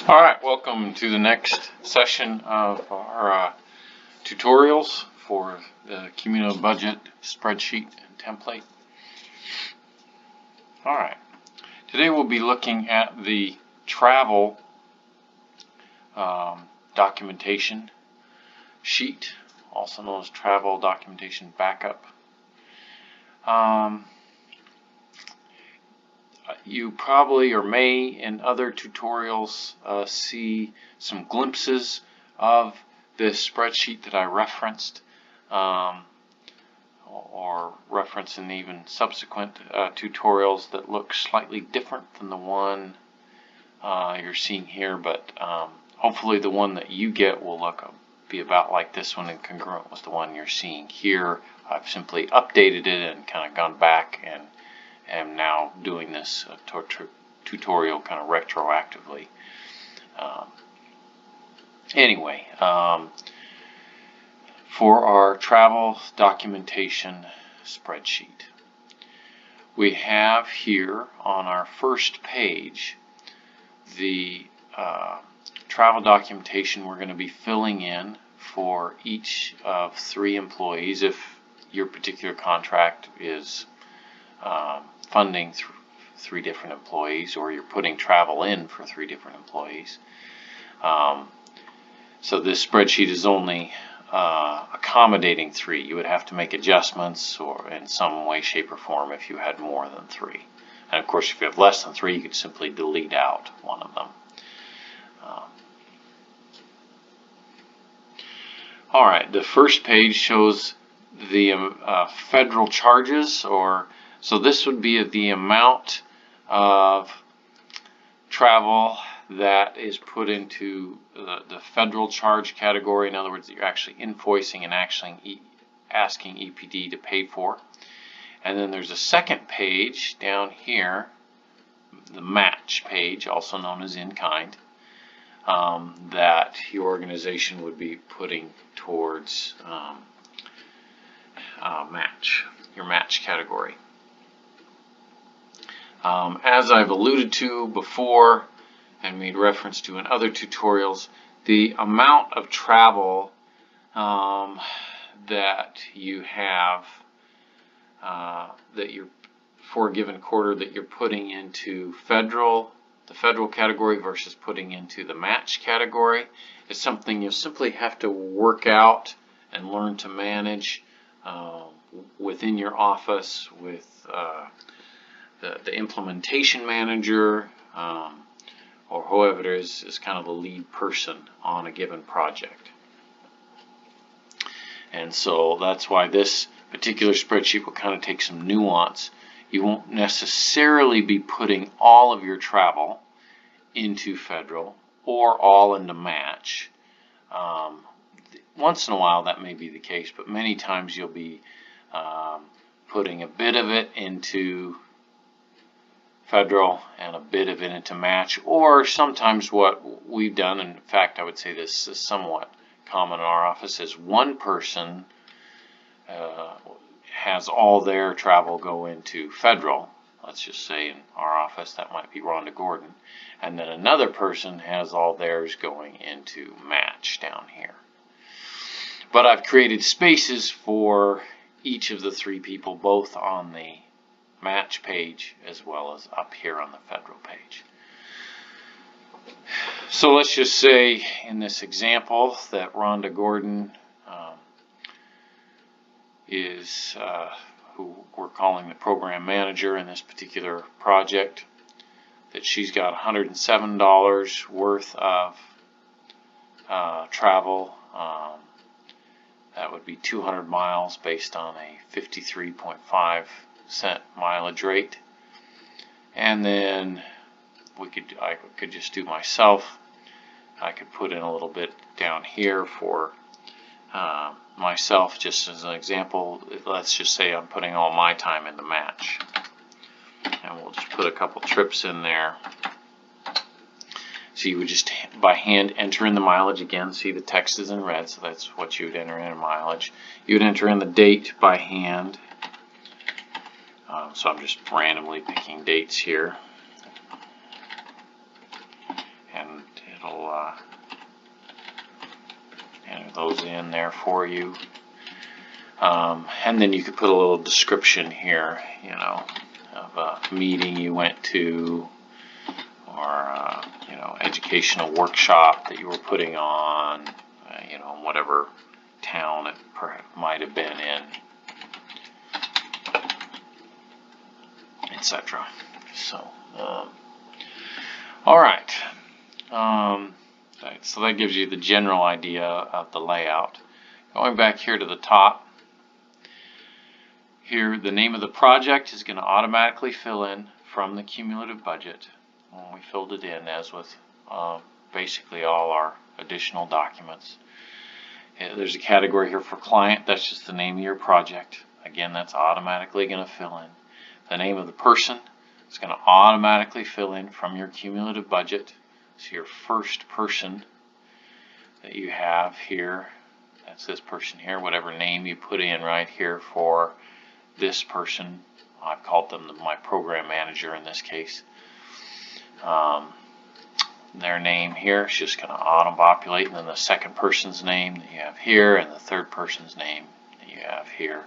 All right, welcome to the next session of our tutorials for the cumulative budget spreadsheet and template. All right, today we'll be looking at the travel documentation sheet, also known as travel documentation backup. You probably or may in other tutorials see some glimpses of this spreadsheet that I referenced, or reference in even subsequent tutorials that look slightly different than the one you're seeing here, but hopefully the one that you get will be about like this one and congruent with the one you're seeing here. I've simply updated it and kind of gone back and am now doing this tutorial kind of retroactively. Anyway, for our travel documentation spreadsheet, we have here on our first page the travel documentation we're going to be filling in for each of 3 employees if your particular contract is funding 3 different employees, or you're putting travel in for 3 different employees. So this spreadsheet is only accommodating 3. You would have to make adjustments or in some way, shape, or form if you had more than 3. And of course, if you have less than 3, you could simply delete out one of them. All right, the first page shows the federal charges, so this would be the amount of travel that is put into the federal charge category. In other words, that you're actually invoicing and actually asking EPD to pay for. And then there's a second page down here, the match page, also known as in kind, that your organization would be putting towards your match category. As I've alluded to before and made reference to in other tutorials, the amount of travel that you have that you're for a given quarter that you're putting into the federal category versus putting into the match category is something you'll simply have to work out and learn to manage within your office with the implementation manager, or whoever is kind of the lead person on a given project. And so that's why this particular spreadsheet will kind of take some nuance. You won't necessarily be putting all of your travel into federal or all into match. Once in a while that may be the case, but many times you'll be putting a bit of it into federal and a bit of it into match, or sometimes what we've done, and in fact I would say this is somewhat common in our office, is one person has all their travel go into federal. Let's just say in our office that might be Rhonda Gordon, and then another person has all theirs going into match down here. But I've created spaces for each of the 3 people, both on the match page as well as up here on the federal page. So let's just say in this example that Rhonda Gordon is who we're calling the program manager in this particular project, that she's got $107 worth of travel. That would be 200 miles based on a 53.5 cent mileage rate. And then I could just do myself. I could put in a little bit down here for myself, just as an example. Let's just say I'm putting all my time in the match, and we'll just put a couple trips in there. So you would just by hand enter in the mileage. Again, see the text is in red, so that's what you would enter in mileage. You would enter in the date by hand. So I'm just randomly picking dates here, and goes in there for you. And then you could put a little description here, you know, of a meeting you went to, or you know, educational workshop that you were putting on, you know, whatever town it might have been in, etc. So, all right. So that gives you the general idea of the layout. Going back here to the top, here the name of the project is going to automatically fill in from the cumulative budget when we filled it in, as with basically all our additional documents. There's a category here for client. That's just the name of your project. Again, that's automatically going to fill in. The name of the person is going to automatically fill in from your cumulative budget. So your first person that you have here, that's this person here, whatever name you put in right here for this person. I've called them my program manager in this case. Their name here is just going to auto-populate, and then the second person's name that you have here and the third person's name that you have here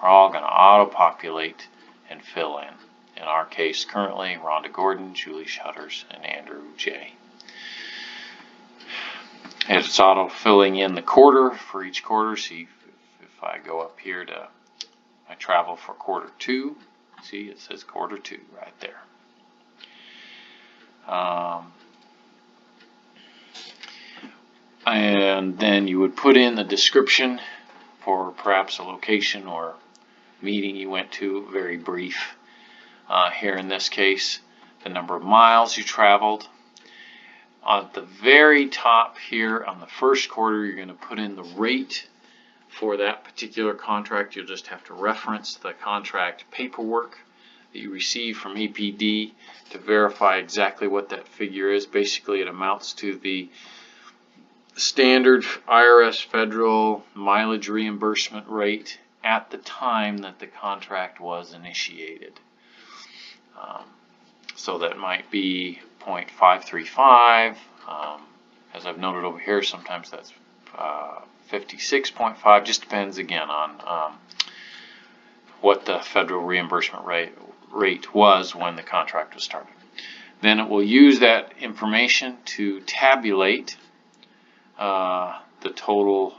are all going to auto-populate and fill in. In our case, currently, Rhonda Gordon, Julie Shutters, and Andrew J. And it's auto-filling in the quarter for each quarter. See, if I go up here to my travel for quarter 2, see, it says quarter 2 right there. And then you would put in the description for perhaps a location or meeting you went to, very brief. Here in this case, the number of miles you traveled. At the very top here on the first quarter, you're going to put in the rate for that particular contract. You'll just have to reference the contract paperwork that you receive from EPD to verify exactly what that figure is. Basically, it amounts to the standard IRS federal mileage reimbursement rate at the time that the contract was initiated. So that might be 0.535. As I've noted over here, sometimes that's 56.5. Just depends again on what the federal reimbursement rate was when the contract was started. Then it will use that information to tabulate the total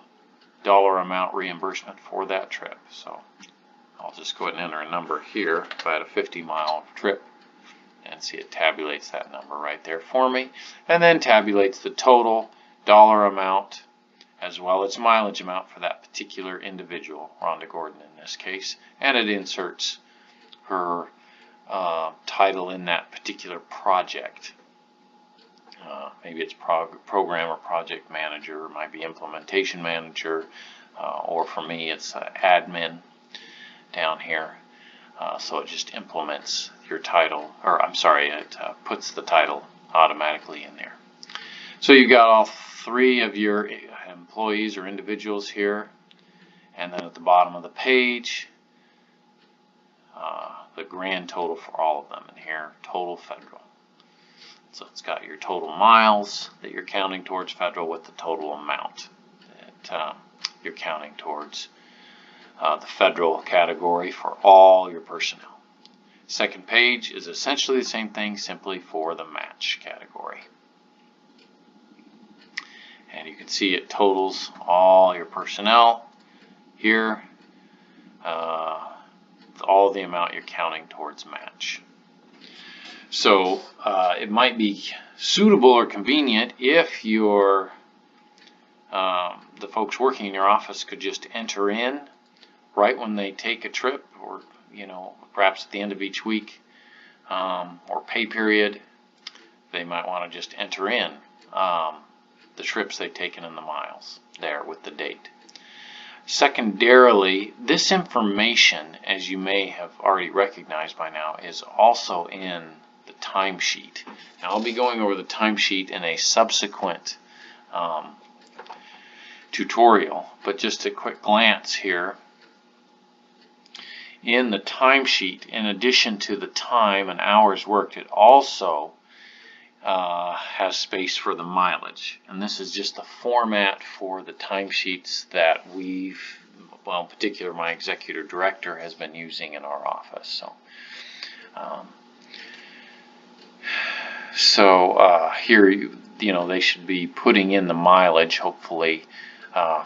dollar amount reimbursement for that trip. So I'll just go ahead and enter a number here. If I had a 50-mile trip, and see, it tabulates that number right there for me, and then tabulates the total dollar amount as well as mileage amount for that particular individual, Rhonda Gordon in this case, and it inserts her title in that particular project. Maybe it's program or project manager, it might be implementation manager, or for me it's admin down here. So it just implements your title, or I'm sorry, it puts the title automatically in there. So you've got all 3 of your employees or individuals here, and then at the bottom of the page, the grand total for all of them in here, total federal. So it's got your total miles that you're counting towards federal with the total amount that you're counting towards the federal category for all your personnel. Second page is essentially the same thing, simply for the match category. And you can see it totals all your personnel here, all the amount you're counting towards match. So it might be suitable or convenient if your the folks working in your office could just enter in right when they take a trip, or perhaps at the end of each week or pay period, they might want to just enter in the trips they've taken and the miles there with the date. Secondarily, this information, as you may have already recognized by now, is also in the timesheet. Now I'll be going over the timesheet in a subsequent tutorial, but just a quick glance here. In the timesheet, in addition to the time and hours worked, it also has space for the mileage. And this is just the format for the timesheets that we've, well, in particular my executive director has been using in our office. So here, you know, they should be putting in the mileage, hopefully,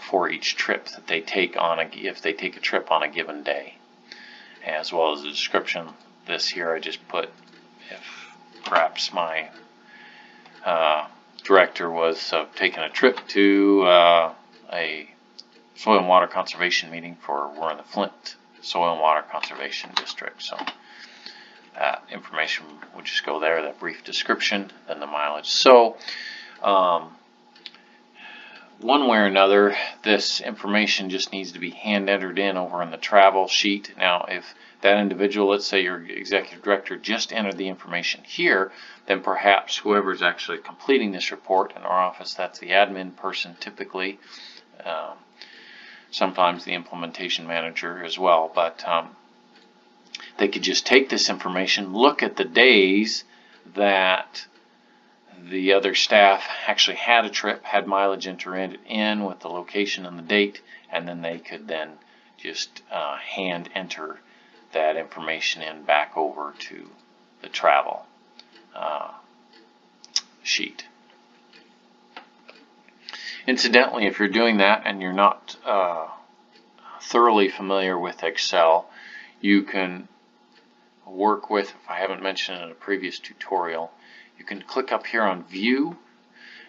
for each trip that they take on if they take a trip on a given day, as well as the description. This here I just put if perhaps my director was taking a trip to a soil and water conservation meeting we're in the Flint Soil and Water Conservation District. So that information would just go there, that brief description, then the mileage. So one way or another, this information just needs to be hand entered in over in the travel sheet. Now, if that individual, let's say your executive director, just entered the information here, then perhaps whoever's actually completing this report in our office, that's the admin person typically, sometimes the implementation manager as well, but they could just take this information, look at the days that the other staff actually had a trip, had mileage entered in with the location and the date, and then they could then just hand enter that information in back over to the travel sheet. Incidentally, if you're doing that and you're not thoroughly familiar with Excel, you can work with, if I haven't mentioned in a previous tutorial, you can click up here on View,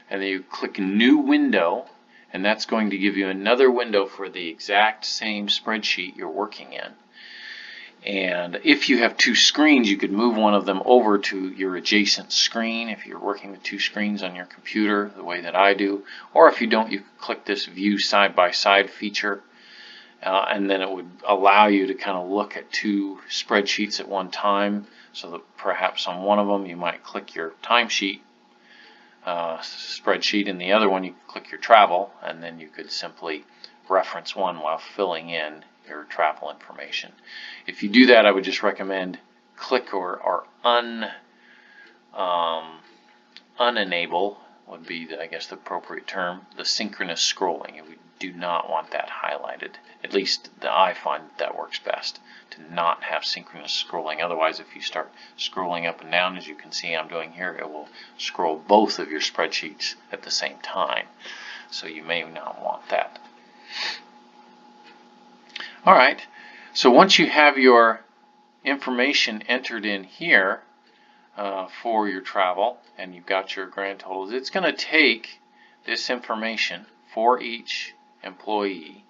and then you click New Window, and that's going to give you another window for the exact same spreadsheet you're working in. And if you have two screens, you could move one of them over to your adjacent screen if you're working with two screens on your computer, the way that I do. Or if you don't, you could click this View Side by Side feature, and then it would allow you to kind of look at two spreadsheets at one time, so that perhaps on one of them you might click your timesheet spreadsheet, and the other one you could click your travel, and then you could simply reference one while filling in your travel information. If you do that, I would just recommend click or unenable would be, I guess, the appropriate term, the synchronous scrolling. We do not want that highlighted. At least I find that works best to not have synchronous scrolling. Otherwise, if you start scrolling up and down, as you can see I'm doing here, it will scroll both of your spreadsheets at the same time. So you may not want that. Alright, so once you have your information entered in here for your travel, and you've got your grand totals, it's going to take this information for each employee.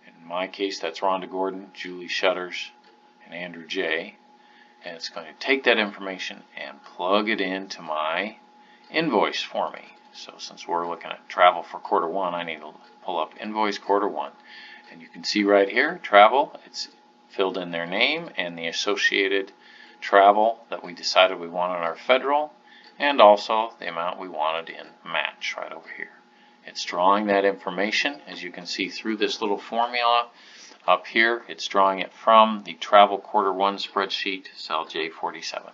In my case, that's Rhonda Gordon, Julie Shutters, and Andrew J. And it's going to take that information and plug it into my invoice for me. So since we're looking at travel for quarter one, I need to pull up invoice quarter one. And you can see right here, travel, it's filled in their name and the associated travel that we decided we wanted our federal, and also the amount we wanted in match right over here. It's drawing that information, as you can see through this little formula up here. It's drawing it from the travel quarter one spreadsheet, cell J47.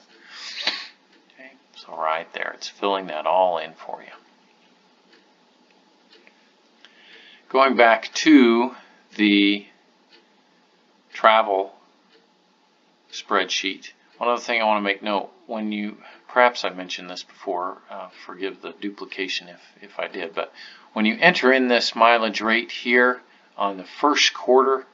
Okay, so right there, it's filling that all in for you. Going back to the travel spreadsheet, one other thing I want to make note, when you, perhaps I mentioned this before, forgive the duplication if I did, but when you enter in this mileage rate here on the first quarter,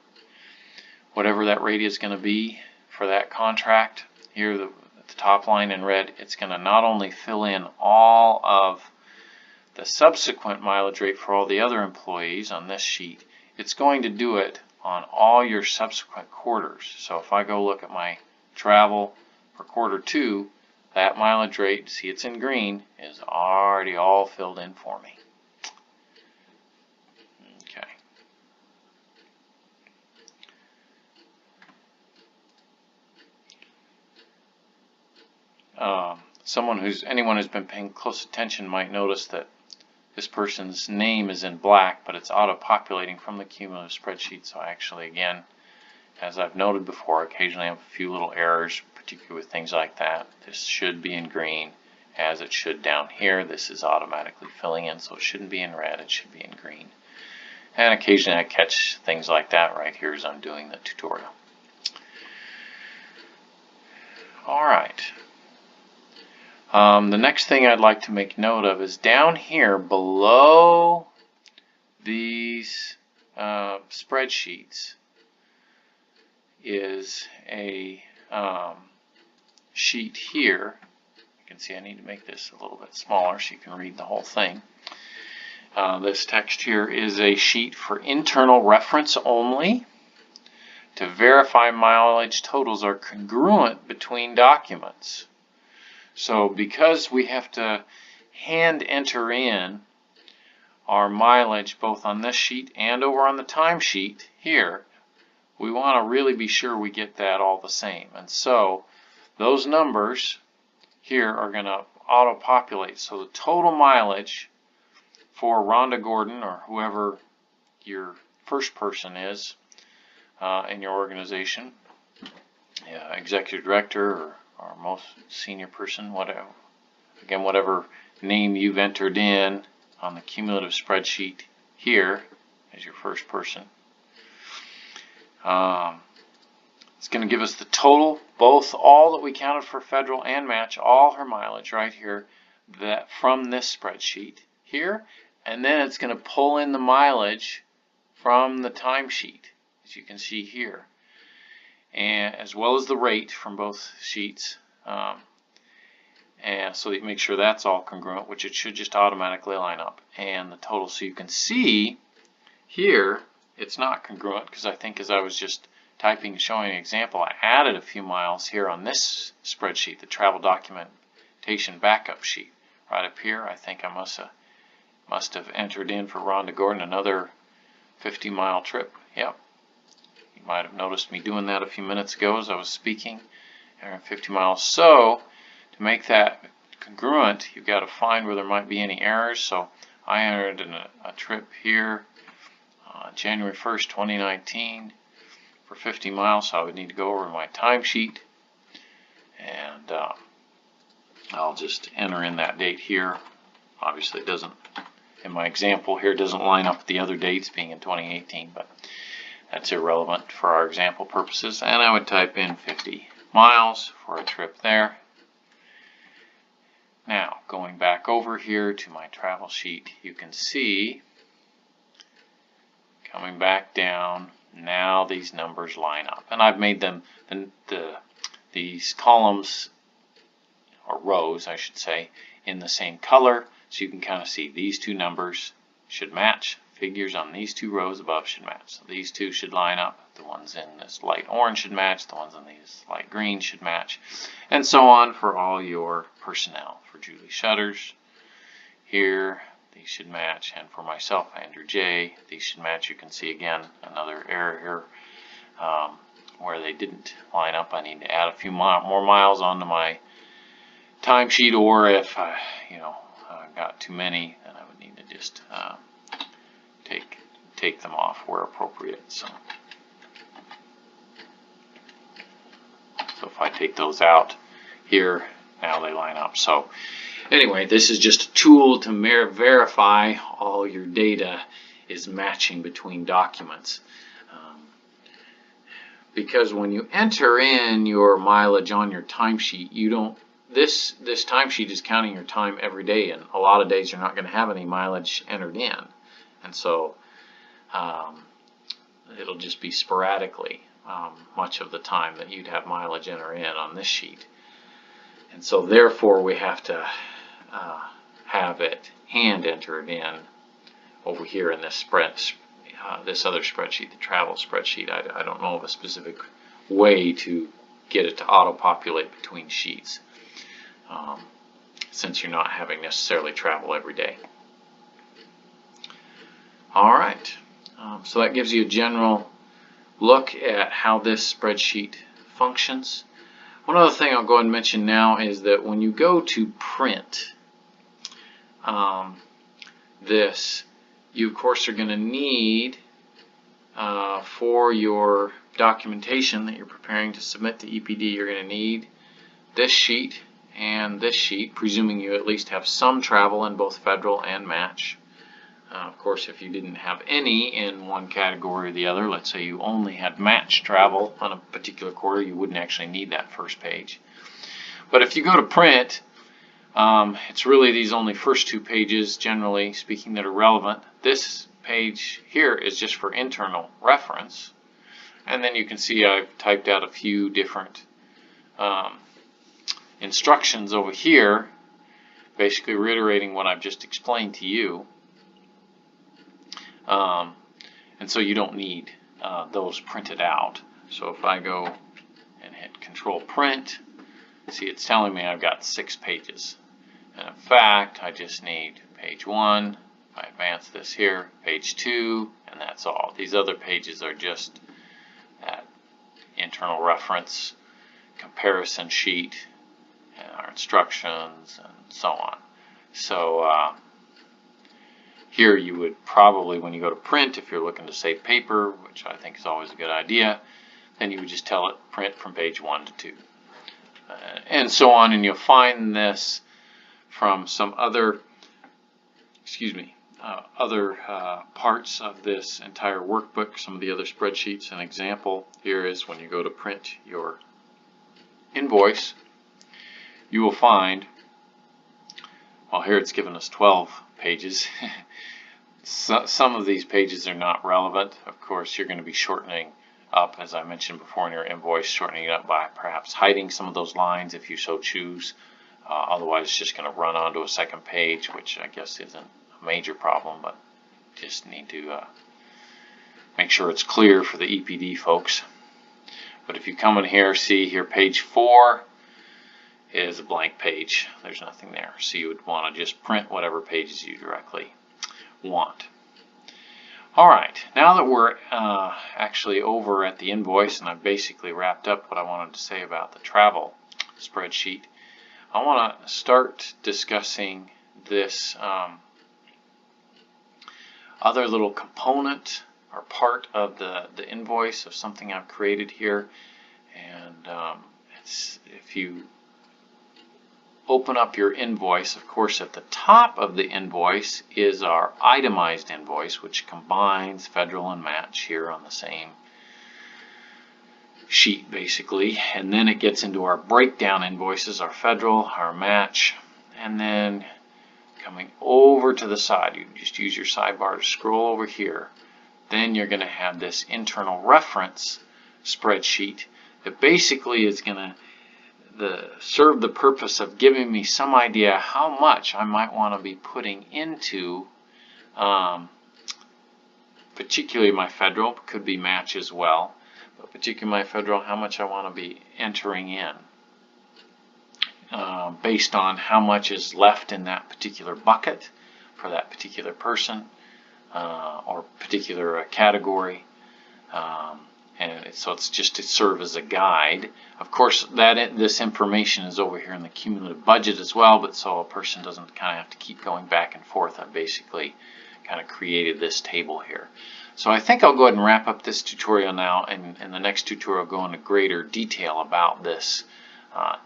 whatever that rate is going to be for that contract, here at the top line in red, it's going to not only fill in all of the subsequent mileage rate for all the other employees on this sheet, it's going to do it on all your subsequent quarters. So if I go look at my travel for quarter two, that mileage rate, see it's in green, is already all filled in for me. Okay. Anyone who's been paying close attention might notice that this person's name is in black, but it's auto-populating from the cumulative spreadsheet. So actually, again, as I've noted before, occasionally I have a few little errors, particularly with things like that. This should be in green, as it should down here. This is automatically filling in, so it shouldn't be in red, it should be in green. And occasionally I catch things like that right here as I'm doing the tutorial. Alright. The next thing I'd like to make note of is down here below these spreadsheets is a sheet here. You can see I need to make this a little bit smaller so you can read the whole thing. This text here is a sheet for internal reference only to verify mileage totals are congruent between documents. So because we have to hand enter in our mileage both on this sheet and over on the timesheet here, we want to really be sure we get that all the same. And so those numbers here are going to auto-populate. So the total mileage for Rhonda Gordon, or whoever your first person is in your organization, executive director or most senior person, whatever. Again, whatever name you've entered in on the cumulative spreadsheet here as your first person. It's going to give us the total, both all that we counted for federal and match, all her mileage right here, that from this spreadsheet here, and then it's going to pull in the mileage from the timesheet, as you can see here, and as well as the rate from both sheets, and so you make sure that's all congruent, which it should just automatically line up, and the total. So you can see here it's not congruent because I think as I was just typing and showing an example, I added a few miles here on this spreadsheet, the travel documentation backup sheet. Right up here, I think I must have entered in for Rhonda Gordon another 50-mile trip. Yep. You might have noticed me doing that a few minutes ago as I was speaking. 50 miles. So to make that congruent, you've got to find where there might be any errors. So I entered in a trip here January 1st, 2019 for 50 miles. So I would need to go over my timesheet, and I'll just enter in that date here. Obviously it doesn't, in my example here, doesn't line up with the other dates being in 2018, but that's irrelevant for our example purposes. And I would type in 50 miles for a trip there. Now, going back over here to my travel sheet, you can see, coming back down, now these numbers line up. And I've made them, these columns, or rows I should say, in the same color, so you can kind of see these two numbers should match. Figures on these two rows above should match. So these two should line up. The ones in this light orange should match. The ones in these light green should match. And so on for all your personnel. For Julie Shutters here, these should match. And for myself, Andrew J., these should match. You can see again another error here where they didn't line up. I need to add a few more miles onto my timesheet, or if I got too many, then I would need to just take them off where appropriate. So if I take those out here, now they line up. So anyway, this is just a tool to verify all your data is matching between documents. Because when you enter in your mileage on your timesheet, you don't, this timesheet is counting your time every day, and a lot of days you're not going to have any mileage entered in. And so it'll just be sporadically much of the time that you'd have mileage enter in on this sheet. And so therefore we have to have it hand entered in over here in this this other spreadsheet, the travel spreadsheet. I don't know of a specific way to get it to auto-populate between sheets, since you're not having necessarily travel every day. Alright, so that gives you a general look at how this spreadsheet functions. One other thing I'll go ahead and mention now is that when you go to print this, you of course are going to need for your documentation that you're preparing to submit to EPD, you're going to need this sheet and this sheet, presuming you at least have some travel in both federal and match. Of course, if you didn't have any in one category or the other, let's say you only had match travel on a particular quarter, you wouldn't actually need that first page. But if you go to print, it's really these only first two pages, generally speaking, that are relevant. This page here is just for internal reference. And then you can see I've typed out a few different instructions over here, basically reiterating what I've just explained to you. And so you don't need those printed out. So if I go and hit Control Print, see it's telling me I've got 6 pages. And in fact, I just need page 1. If I advance this here, page 2, and that's all. These other pages are just that internal reference comparison sheet and our instructions and so on. So here you would probably, when you go to print, if you're looking to save paper, which I think is always a good idea, then you would just tell it print from page 1 to 2. And so on, and you'll find this from some other, other parts of this entire workbook, some of the other spreadsheets. An example here is when you go to print your invoice, you will find, well, here it's given us 12 pages. Some of these pages are not relevant. Of course, you're going to be shortening up, as I mentioned before in your invoice, shortening it up by perhaps hiding some of those lines if you so choose. Otherwise, it's just going to run onto a second page, which I guess isn't a major problem, but just need to make sure it's clear for the EPD folks. But if you come in here, see here page 4 is a blank page. There's nothing there. So you would want to just print whatever pages you directly want. Alright, now that we're actually over at the invoice and I've basically wrapped up what I wanted to say about the travel spreadsheet, I want to start discussing this other little component or part of the invoice of something I've created here. And if you open up your invoice, of course at the top of the invoice is our itemized invoice, which combines federal and match here on the same sheet basically, and then it gets into our breakdown invoices, our federal, our match, and then coming over to the side, you just use your sidebar to scroll over here. Then you're going to have this internal reference spreadsheet that basically is going to serve the purpose of giving me some idea how much I might want to be putting into particularly my federal, could be match as well, but particularly my federal, how much I want to be entering in based on how much is left in that particular bucket for that particular person or particular category. And so it's just to serve as a guide. Of course, this information is over here in the cumulative budget as well, but so a person doesn't kind of have to keep going back and forth. I basically kind of created this table here. So I think I'll go ahead and wrap up this tutorial now, and in the next tutorial I'll go into greater detail about this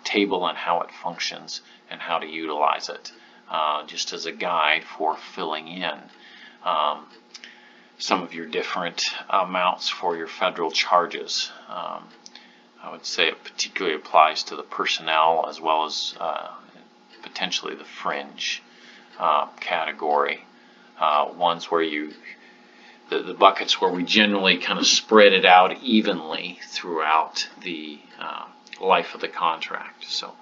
table and how it functions and how to utilize it, just as a guide for filling in some of your different amounts for your federal charges. I would say it particularly applies to the personnel as well as potentially the fringe category, ones where the buckets where we generally kind of spread it out evenly throughout the life of the contract. So,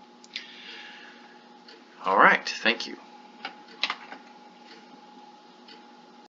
all right, thank you.